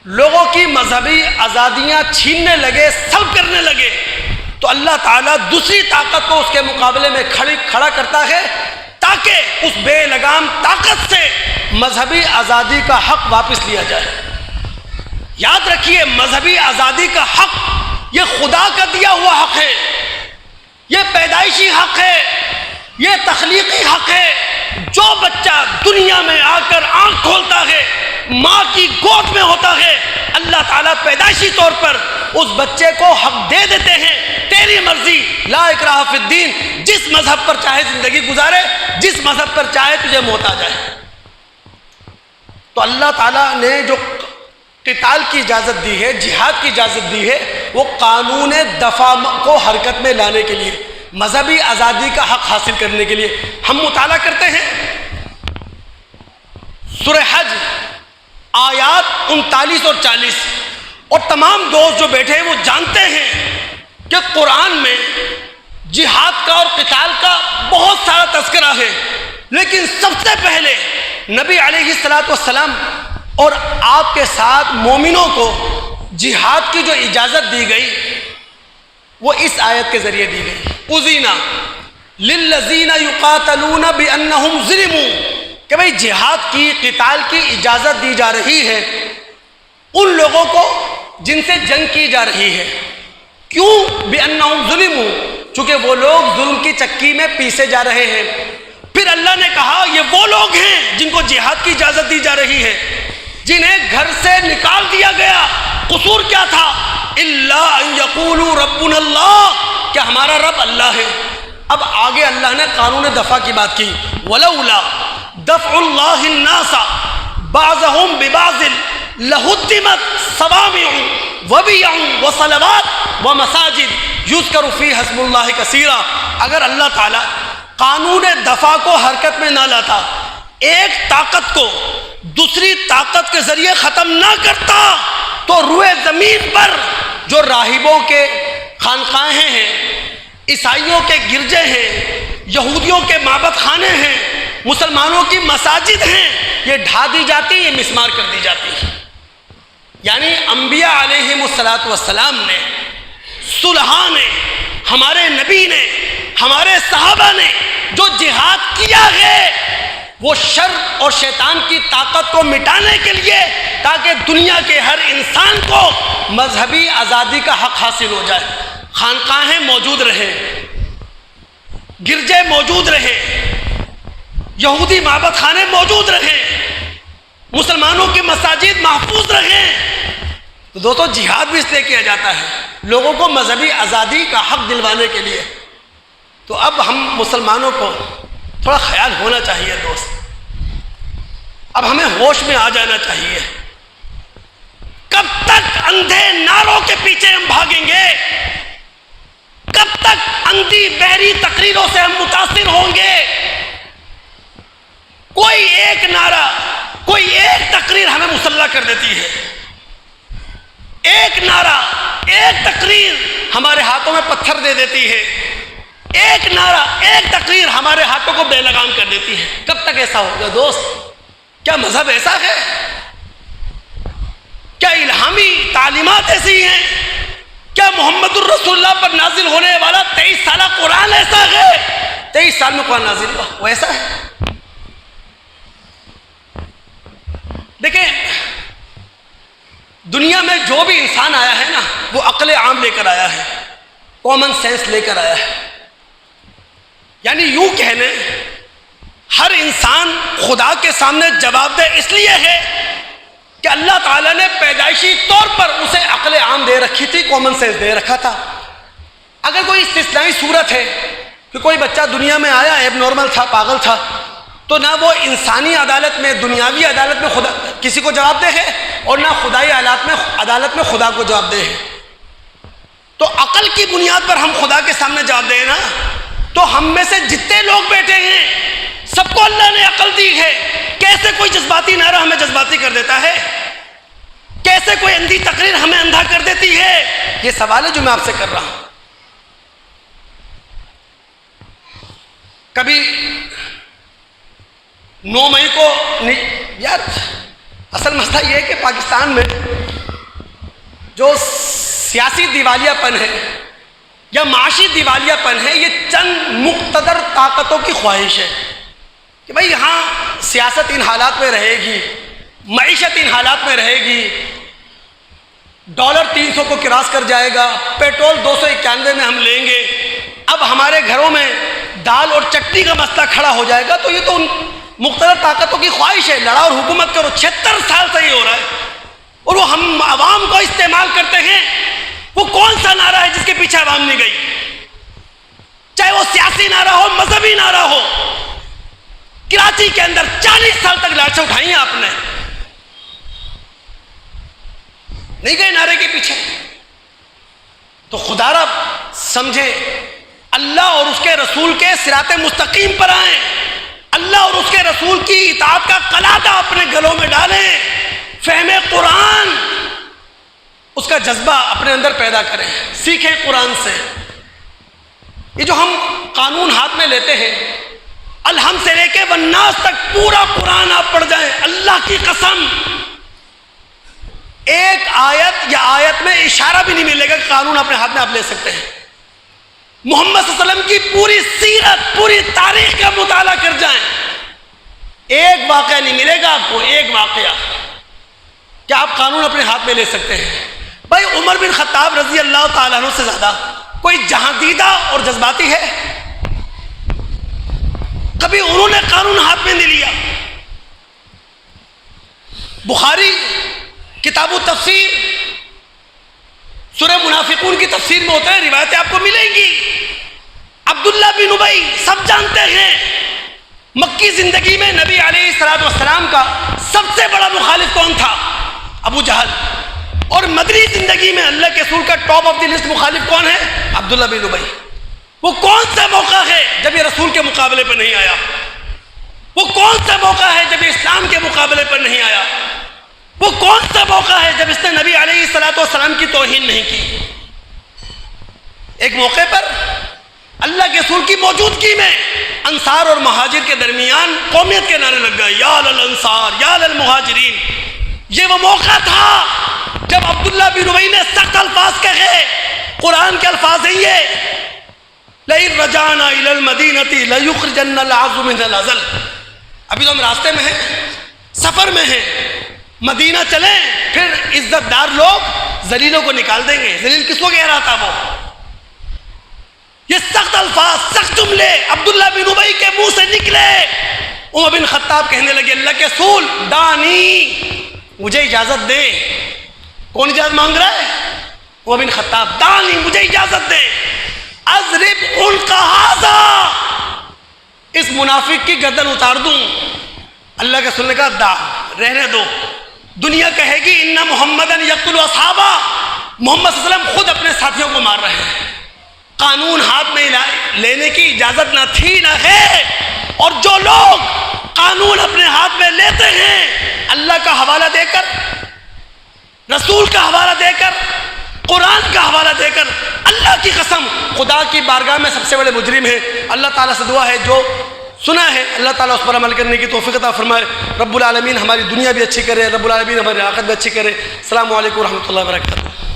Speaker 1: لوگوں کی مذہبی آزادیاں چھیننے لگے، سلب کرنے لگے، تو اللہ تعالیٰ دوسری طاقت کو اس کے مقابلے میں کھڑا کرتا ہے تاکہ اس بے لگام طاقت سے مذہبی آزادی کا حق واپس لیا جائے۔ یاد رکھیے مذہبی آزادی کا حق یہ خدا کا دیا ہوا حق ہے، یہ پیدائشی حق ہے، یہ تخلیقی حق ہے۔ جو بچہ دنیا میں آ کر آنکھ کھولتا ہے، ماں کی گود میں ہوتا ہے، اللہ تعالیٰ پیدائشی طور پر اس بچے کو حق دے دیتے ہیں، تیری مرضی، لا اکراہ فی الدین، جس مذہب پر چاہے زندگی گزارے، جس مذہب پر چاہے تجھے موت آ جائے۔ تو اللہ تعالیٰ نے جو قتال کی اجازت دی ہے، جہاد کی اجازت دی ہے، وہ قانون دفاع کو حرکت میں لانے کے لیے، مذہبی آزادی کا حق حاصل کرنے کے لیے۔ ہم مطالعہ کرتے ہیں سورہ حج آیات 39 اور 40، اور تمام دوست جو بیٹھے ہیں وہ جانتے ہیں کہ قرآن میں جہاد کا اور قتال کا بہت سارا تذکرہ ہے، لیکن سب سے پہلے نبی علیہ السلام اور آپ کے ساتھ مومنوں کو جہاد کی جو اجازت دی گئی وہ اس آیت کے ذریعے دی گئی، اذینا للذین یقاتلون بانہم ظلموا، کہ بھئی جہاد کی، قتال کی اجازت دی جا رہی ہے ان لوگوں کو جن سے جنگ کی جا رہی ہے۔ کیوں؟ بانہم ظلموا، چونکہ وہ لوگ ظلم کی چکی میں پیسے جا رہے ہیں۔ پھر اللہ نے کہا یہ وہ لوگ ہیں جن کو جہاد کی اجازت دی جا رہی ہے، جنہیں گھر سے نکال دیا گیا، قصور کیا تھا؟ الا ان یقولوا ربنا اللہ، کہ ہمارا رب اللہ ہے۔ اب آگے اللہ نے قانون دفاع کی بات کی، ولولا دفع اللہ الناس بعضهم ببعض لہدمت صوامع وبیع وصلوات ومساجد یذکر فیہا اسم اللہ کثیرا۔ اگر اللہ تعالیٰ قانون دفاع کو حرکت میں نہ لاتا، ایک طاقت کو دوسری طاقت کے ذریعے ختم نہ کرتا، تو روئے زمین پر جو راہبوں کے خانقاہیں ہیں، عیسائیوں کے گرجے ہیں، یہودیوں کے معبد خانے ہیں، مسلمانوں کی مساجد ہیں، یہ ڈھا دی جاتی، یہ مسمار کر دی جاتی۔ یعنی انبیاء علیہم السلام نے، صلحاء نے، ہمارے نبی نے، ہمارے صحابہ نے جو جہاد کیا ہے وہ شر اور شیطان کی طاقت کو مٹانے کے لیے، تاکہ دنیا کے ہر انسان کو مذہبی آزادی کا حق حاصل ہو جائے، خانقاہیں موجود رہیں، گرجے موجود رہیں، یہودی معبد خانے موجود رہیں، مسلمانوں کی مساجد محفوظ رہیں۔ تو دوستو جہاد بھی اس لیے کیا جاتا ہے، لوگوں کو مذہبی آزادی کا حق دلوانے کے لیے۔ تو اب ہم مسلمانوں کو تھوڑا خیال ہونا چاہیے دوست، اب ہمیں ہوش میں آ جانا چاہیے۔ کب تک اندھے نعروں کے پیچھے ہم بھاگیں گے؟ کب تک اندھی بہری تقریروں سے ہم متاثر ہوں گے؟ کوئی ایک نعرہ، کوئی ایک تقریر ہمیں مسلح کر دیتی ہے، ایک نعرہ، ایک تقریر ہمارے ہاتھوں میں پتھر دے دیتی ہے، ایک نعرہ، ایک تقریر ہمارے ہاتھوں کو بے لگام کر دیتی ہے۔ کب تک ایسا ہوگا دوست؟ کیا مذہب ایسا ہے؟ کیا الہامی تعلیمات ایسی ہیں؟ کیا محمد الرسول اللہ پر نازل ہونے والا 23 سالہ قرآن ایسا ہے؟ 23 سال میں قرآن نازل ہوا، وہ ایسا ہے؟ دیکھیں دنیا میں جو بھی انسان آیا ہے نا، وہ عقل عام لے کر آیا ہے، کامن سینس لے کر آیا ہے۔ یعنی یوں کہنے ہر انسان خدا کے سامنے جواب دہ اس لیے ہے کہ اللہ تعالیٰ نے پیدائشی طور پر اسے عقل عام دے رکھی تھی، کامن سینس دے رکھا تھا۔ اگر کوئی استثنائی صورت ہے کہ کوئی بچہ دنیا میں آیا ایب نارمل تھا، پاگل تھا، تو نہ وہ انسانی عدالت میں، دنیاوی عدالت میں خدا کسی کو جواب دہ ہے، اور نہ خدائی عدالت میں خدا کو جواب دہ ہے۔ تو عقل کی بنیاد پر ہم خدا کے سامنے جواب دیں نا، تو ہم میں سے جتنے لوگ بیٹھے ہیں سب کو اللہ نے عقل دی ہے، کیسے کوئی جذباتی نعرہ ہمیں جذباتی کر دیتا ہے؟ کیسے کوئی اندھی تقریر ہمیں اندھا کر دیتی ہے؟ یہ سوال ہے جو میں آپ سے کر رہا ہوں۔ کبھی 9 مئی کو یار اصل مسئلہ یہ ہے کہ پاکستان میں جو سیاسی دیوالیہ پن ہے یا معاشی دیوالیہ پن ہے، یہ چند مقتدر طاقتوں کی خواہش ہے کہ بھائی یہاں سیاست ان حالات میں رہے گی، معیشت ان حالات میں رہے گی، ڈالر 300 کو کراس کر جائے گا، پیٹرول 291 میں ہم لیں گے، اب ہمارے گھروں میں دال اور چٹنی کا مسئلہ کھڑا ہو جائے گا۔ تو یہ تو ان مقتدر طاقتوں کی خواہش ہے، لڑا اور حکومت کرو، 76 سال سے یہ ہو رہا ہے، اور وہ ہم عوام کو استعمال کرتے ہیں۔ وہ کون سا نعرہ ہے جس کے پیچھے عوام نہیں گئی؟ چاہے وہ سیاسی نعرہ ہو، مذہبی نعرہ ہو۔ کراچی کے اندر 40 سال تک لاٹھیں اٹھائی ہیں آپ نے، نہیں گئے نعرے کے پیچھے؟ تو خدا رب سمجھے، اللہ اور اس کے رسول کے صراط مستقیم پر آئیں، اللہ اور اس کے رسول کی اطاعت کا قلادہ اپنے گلوں میں ڈالیں، فہم قرآن اس کا جذبہ اپنے اندر پیدا کریں، سیکھیں قرآن سے۔ یہ جو ہم قانون ہاتھ میں لیتے ہیں، الحمد سے لے کے والناس تک پورا قرآن آپ پڑھ جائیں، اللہ کی قسم ایک آیت یا آیت میں اشارہ بھی نہیں ملے گا کہ قانون اپنے ہاتھ میں آپ لے سکتے ہیں۔ محمد صلی اللہ علیہ وسلم کی پوری سیرت، پوری تاریخ کا مطالعہ کر جائیں، ایک واقعہ نہیں ملے گا آپ کو، ایک واقعہ کہ آپ قانون اپنے ہاتھ میں لے سکتے ہیں۔ بھائی عمر بن خطاب رضی اللہ تعالیٰ عنہ سے زیادہ کوئی جہاں دیدہ اور جذباتی ہے؟ کبھی انہوں نے قانون ہاتھ میں نہیں لیا۔ بخاری کتاب التفسیر سورہ منافقون کی تفسیر میں ہوتا ہے، روایتیں آپ کو ملیں گی۔ عبداللہ بن ابی سب جانتے ہیں، مکی زندگی میں نبی علیہ السلام کا سب سے بڑا مخالف کون تھا؟ ابو جہل۔ اور مدنی زندگی میں اللہ کے رسول کا ٹاپ آف دی لسٹ مخالف کون ہے؟ عبداللہ بن ابی۔ وہ کون سا موقع ہے جب یہ رسول کے مقابلے پر نہیں آیا؟ وہ کون سا موقع ہے جب یہ اسلام کے مقابلے پر نہیں آیا؟ وہ کون سا موقع ہے جب اس نے نبی علیہ السلام کی توہین نہیں کی؟ ایک موقع پر اللہ کے رسول کی موجودگی میں انصار اور مہاجر کے درمیان قومیت کے نعرے لگ گئے، یا للانصار یا للمہاجرین۔ یہ وہ موقع تھا جب عبداللہ بن ابی نے سخت الفاظ کہے، قرآن کے الفاظ ہیں یہ، لئن رجعنا الى المدینہ لیخرجن العز منها الاذل۔ ابھی تو ہم راستے میں ہیں، سفر میں ہیں، مدینہ چلیں، پھر عزت دار لوگ ذلیلوں کو نکال دیں گے۔ ذلیل کس کو کہہ رہا تھا وہ؟ یہ سخت الفاظ، سخت جملے عبداللہ بن ابی کے منہ سے نکلے۔ عمر بن خطاب کہنے لگے، اللہ کے رسول دانی، مجھے اجازت دے۔ کون اجازت مانگ رہا ہے؟ عمر بن خطاب، دانی مجھے اجازت دے، اضرب عنق ھذا، اس منافق کی گردن اتار دوں۔ اللہ کے رسول نے کہا دا، رہنے دو، دنیا کہے گی ان محمدن یقتل اصحابہ، محمد صلی اللہ علیہ وسلم خود اپنے ساتھیوں کو مار رہے ہیں۔ قانون ہاتھ میں لینے کی اجازت نہ تھی نہ ہے، اور جو لوگ قانون اپنے ہاتھ میں لیتے ہیں اللہ کا حوالہ دے کر، رسول کا حوالہ دے کر، قرآن کا حوالہ دے کر، اللہ کی قسم خدا کی بارگاہ میں سب سے بڑے مجرم ہیں۔ اللہ تعالیٰ سے دعا ہے جو سنا ہے اللہ تعالیٰ اس پر عمل کرنے کی توفیق عطا فرمائے۔ رب العالمین ہماری دنیا بھی اچھی کرے، رب العالمین ہماری آخرت بھی اچھی کرے۔ السلام علیکم ورحمۃ اللہ وبرکاتہ۔